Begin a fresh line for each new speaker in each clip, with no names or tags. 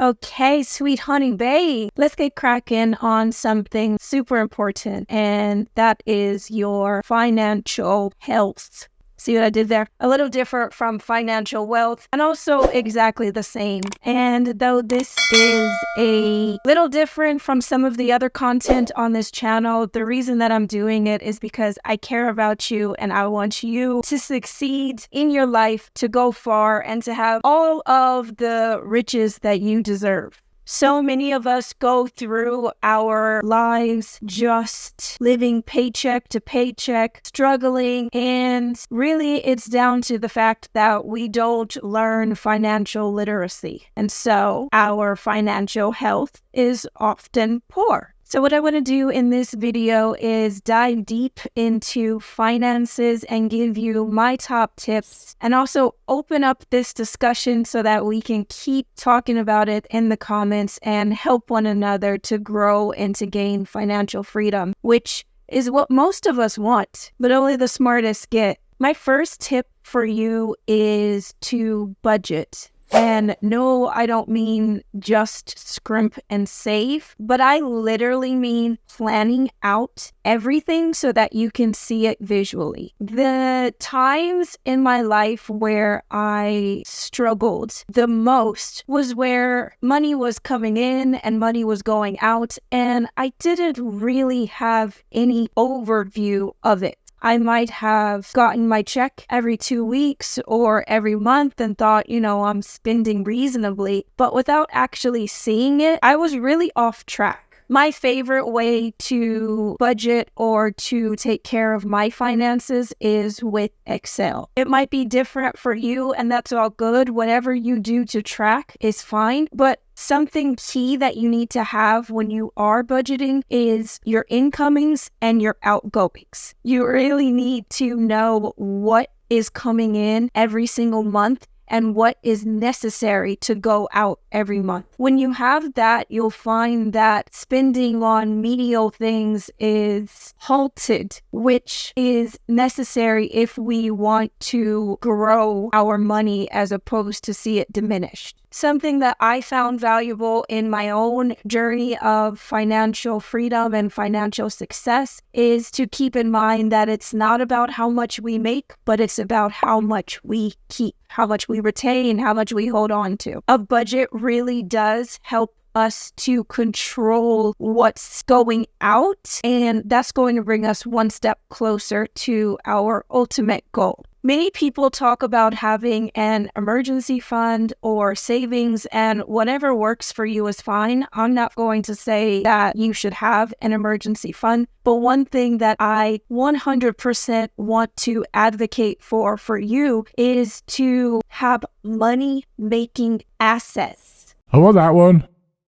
Okay, sweet honey babe, let's get cracking on something super important, and that is your financial health. See what I did there? A little different from financial wealth and also exactly the same. And though this is a little different from some of the other content on this channel, the reason that I'm doing it is because I care about you and I want you to succeed in your life, to go far, and to have all of the riches that you deserve. So many of us go through our lives just living paycheck to paycheck, struggling, and really it's down to the fact that we don't learn financial literacy. And so our financial health is often poor. So what I want to do in this video is dive deep into finances and give you my top tips and also open up this discussion so that we can keep talking about it in the comments and help one another to grow and to gain financial freedom, which is what most of us want, but only the smartest get. My first tip for you is to budget. And no, I don't mean just scrimp and save, but I literally mean planning out everything so that you can see it visually. The times in my life where I struggled the most was where money was coming in and money was going out, and I didn't really have any overview of it. I might have gotten my check every 2 weeks or every month and thought, I'm spending reasonably, but without actually seeing it, I was really off track. My favorite way to budget or to take care of my finances is with Excel. It might be different for you, and that's all good. Whatever you do to track is fine, but something key that you need to have when you are budgeting is your incomings and your outgoings. You really need to know what is coming in every single month and what is necessary to go out every month. When you have that, you'll find that spending on menial things is halted, which is necessary if we want to grow our money as opposed to see it diminished. Something that I found valuable in my own journey of financial freedom and financial success is to keep in mind that it's not about how much we make, but it's about how much we keep, how much we retain, how much we hold on to. A budget really does help us to control what's going out, and that's going to bring us one step closer to our ultimate goal. Many people talk about having an emergency fund or savings, and whatever works for you is fine. I'm not going to say that you should have an emergency fund, but one thing that I 100% want to advocate for you is to have money-making assets.
I want that one.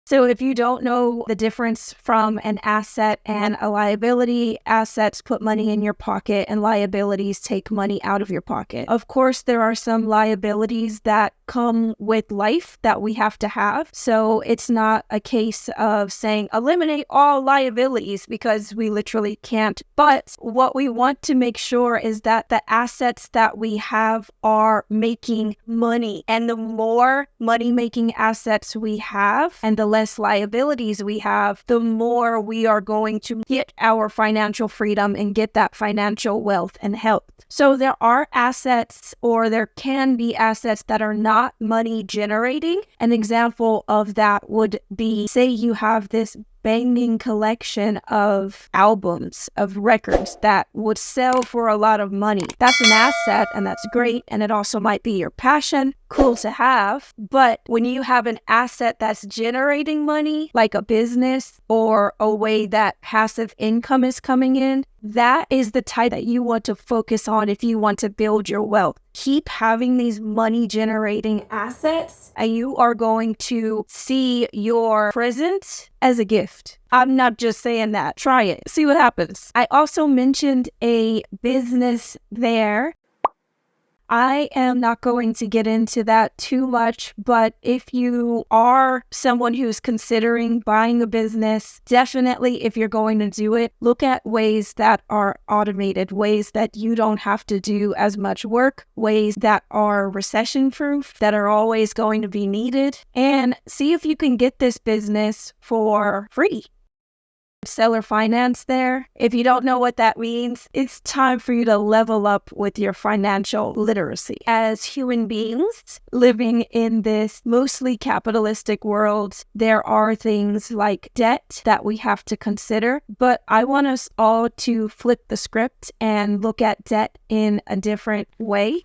So if you don't know the difference from an asset and a liability, assets put money in your pocket and liabilities take money out of your pocket. Of course, there are some liabilities that come with life that we have to have. So it's not a case of saying eliminate all liabilities because we literally can't. But what we want to make sure is that the assets that we have are making money. And the more money-making assets we have and the less liabilities we have, the more we are going to get our financial freedom and get that financial wealth and health. So there are assets, or there can be assets that are not money generating. An example of that would be, say you have this banging collection of albums, of records that would sell for a lot of money. That's an asset, and that's great, and it also might be your passion. Cool to have. But when you have an asset that's generating money, like a business or a way that passive income is coming in, that is the type that you want to focus on if you want to build your wealth. Keep having these money generating assets, and you are going to see your present as a gift. I'm not just saying that. Try it. See what happens. I also mentioned a business there. I am not going to get into that too much, but if you are someone who's considering buying a business, definitely if you're going to do it, look at ways that are automated, ways that you don't have to do as much work, ways that are recession-proof, that are always going to be needed, and see if you can get this business for free. Seller finance there. If you don't know what that means, it's time for you to level up with your financial literacy. As human beings living in this mostly capitalistic world, there are things like debt that we have to consider, but I want us all to flip the script and look at debt in a different way.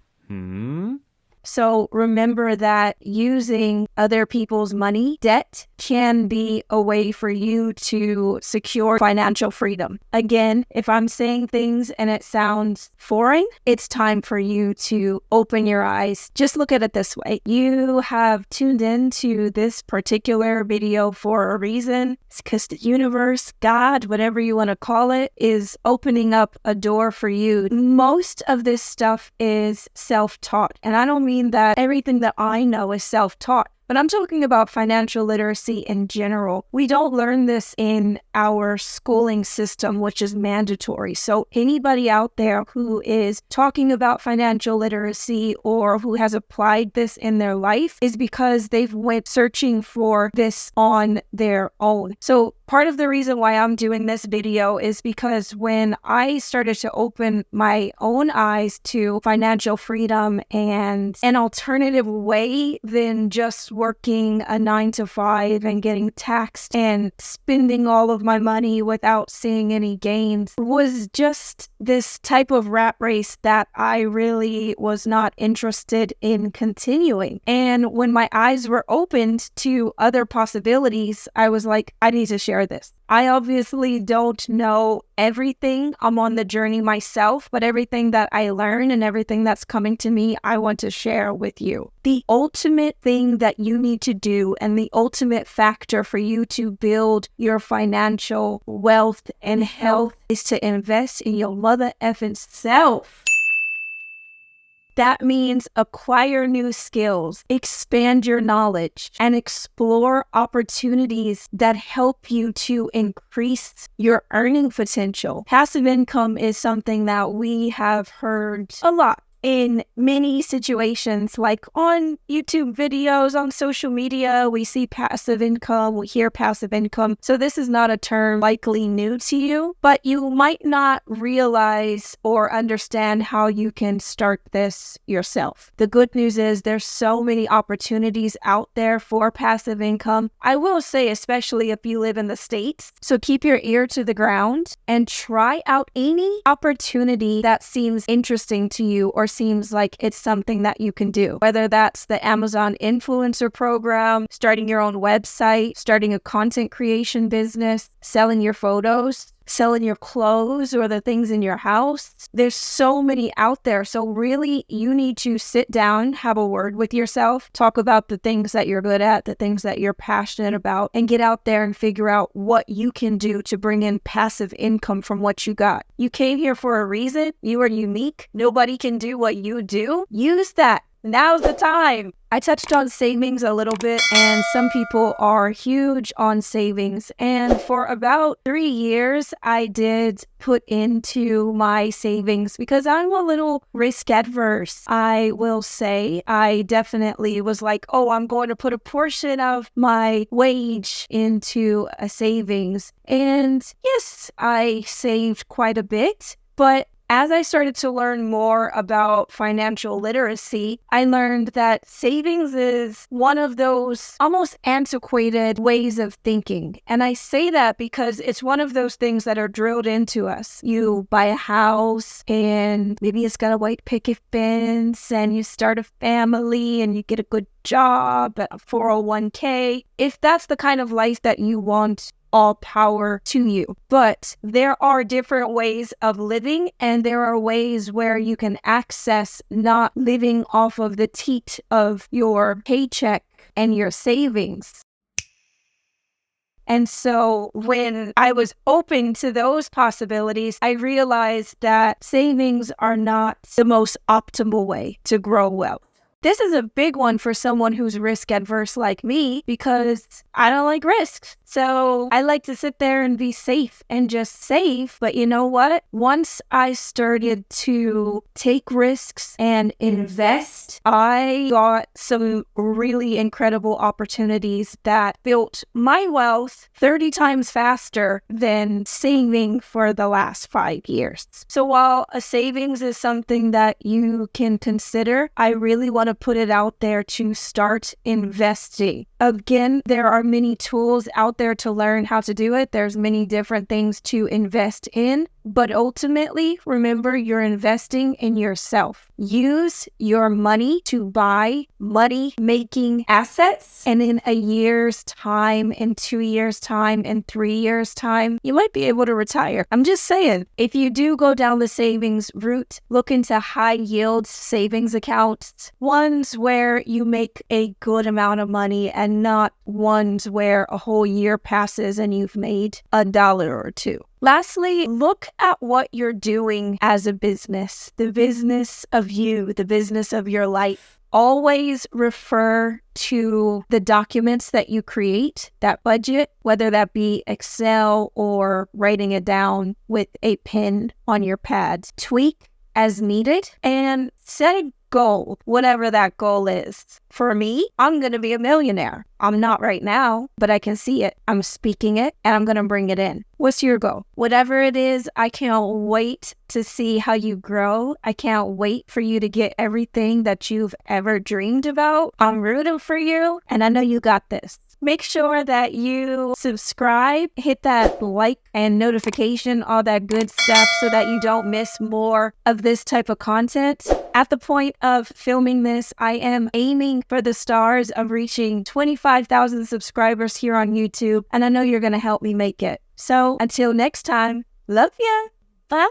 So remember that using other people's money, debt, can be a way for you to secure financial freedom. Again, if I'm saying things and it sounds foreign, it's time for you to open your eyes. Just look at it this way. You have tuned into this particular video for a reason. It's because the universe, God, whatever you want to call it, is opening up a door for you. Most of this stuff is self-taught. And I don't mean that everything that I know is self-taught, but I'm talking about financial literacy in general. We don't learn this in our schooling system, which is mandatory. So anybody out there who is talking about financial literacy or who has applied this in their life is because they've went searching for this on their own. So part of the reason why I'm doing this video is because when I started to open my own eyes to financial freedom and an alternative way than just working a 9-to-5 and getting taxed and spending all of my money without seeing any gains, was just this type of rat race that I really was not interested in continuing. And when my eyes were opened to other possibilities, I was like, I need to share this. I obviously don't know everything. I'm on the journey myself, but everything that I learn and everything that's coming to me, I want to share with you. The ultimate thing that you need to do and the ultimate factor for you to build your financial wealth and health is to invest in your mother effing self. That means acquire new skills, expand your knowledge, and explore opportunities that help you to increase your earning potential. Passive income is something that we have heard a lot in many situations, like on YouTube videos, on social media, we see passive income, we hear passive income. So this is not a term likely new to you, but you might not realize or understand how you can start this yourself. The good news is there's so many opportunities out there for passive income. I will say, especially if you live in the States. So keep your ear to the ground and try out any opportunity that seems interesting to you or seems like it's something that you can do. Whether that's the Amazon influencer program, starting your own website, starting a content creation business, selling your photos, selling your clothes or the things in your house. There's so many out there. So really, you need to sit down, have a word with yourself, talk about the things that you're good at, the things that you're passionate about, and get out there and figure out what you can do to bring in passive income from what you got. You came here for a reason. You are unique. Nobody can do what you do. Use that. Now's the time. I touched on savings a little bit, and some people are huge on savings. And for about 3 years, I did put into my savings because I'm a little risk adverse. I will say I definitely was like, oh, I'm going to put a portion of my wage into a savings. And yes, I saved quite a bit, but as I started to learn more about financial literacy, I learned that savings is one of those almost antiquated ways of thinking. And I say that because it's one of those things that are drilled into us. You buy a house and maybe it's got a white picket fence and you start a family and you get a good job, a 401k. If that's the kind of life that you want, all power to you. But there are different ways of living, and there are ways where you can access not living off of the teat of your paycheck and your savings. And so when I was open to those possibilities, I realized that savings are not the most optimal way to grow wealth. This is a big one for someone who's risk adverse like me because I don't like risks. So I like to sit there and be safe and just save. But you know what? Once I started to take risks and invest, I got some really incredible opportunities that built my wealth 30 times faster than saving for the last 5 years. So while a savings is something that you can consider, I really want to put it out there to start investing. Again, there are many tools out there to learn how to do it. There's many different things to invest in, but ultimately, remember, you're investing in yourself. Use your money to buy money-making assets, and in a year's time, in 2 years' time, in 3 years' time, you might be able to retire. I'm just saying, if you do go down the savings route, look into high-yield savings accounts, ones where you make a good amount of money and not ones where a whole year passes and you've made $1 or $2. Lastly, look at what you're doing as a business, the business of you, the business of your life. Always refer to the documents that you create, that budget, whether that be Excel or writing it down with a pen on your pad. Tweak as needed and set a goal, whatever that goal is. For me, I'm going to be a millionaire. I'm not right now, but I can see it. I'm speaking it and I'm going to bring it in. What's your goal? Whatever it is, I can't wait to see how you grow. I can't wait for you to get everything that you've ever dreamed about. I'm rooting for you and I know you got this. Make sure that you subscribe, hit that like and notification, all that good stuff so that you don't miss more of this type of content. At the point of filming this, I am aiming for the stars of reaching 25,000 subscribers here on YouTube, and I know you're going to help me make it. So until next time, love ya. Bye.